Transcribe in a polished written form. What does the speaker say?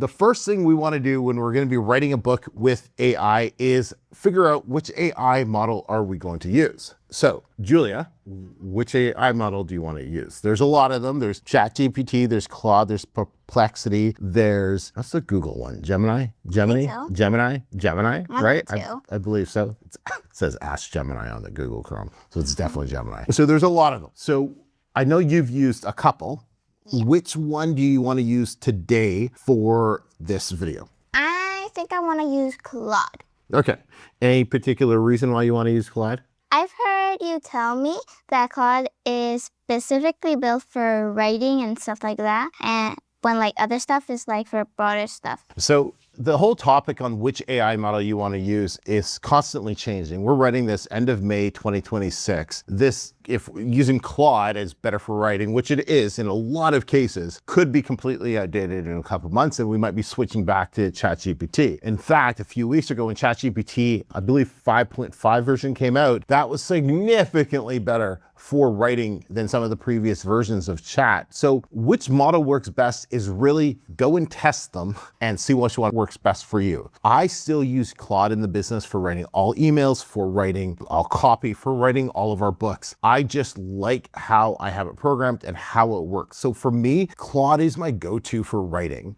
the first thing we want to do when we're going to be writing a book with AI is figure out which AI model are we going to use. So, Julia, which AI model do you want to use? There's a lot of them. There's ChatGPT, there's Claude, there's Perplexity, there's, what's the Google one? Gemini, right? I believe so. It says Ask Gemini on the Google Chrome, so it's definitely Gemini. So there's a lot of them. So I know you've used a couple. Yeah. Which one do you want to use today for this video? I think I want to use Claude. Okay. Any particular reason why you want to use Claude? I've heard you tell me that Claude is specifically built for writing and stuff like that, and when like other stuff is like for broader stuff. So the whole topic on which AI model you want to use is constantly changing. We're writing this end of May 2026. This, if using Claude is better for writing, which it is in a lot of cases, could be completely outdated in a couple of months, and we might be switching back to ChatGPT. In fact, a few weeks ago when ChatGPT, I believe 5.5 version came out, that was significantly better for writing than some of the previous versions of Chat. So which model works best is really go and test them and see which one works best for you. I still use Claude in the business for writing all emails, for writing all copy, for writing all of our books. I just like how I have it programmed and how it works. So for me, Claude is my go-to for writing.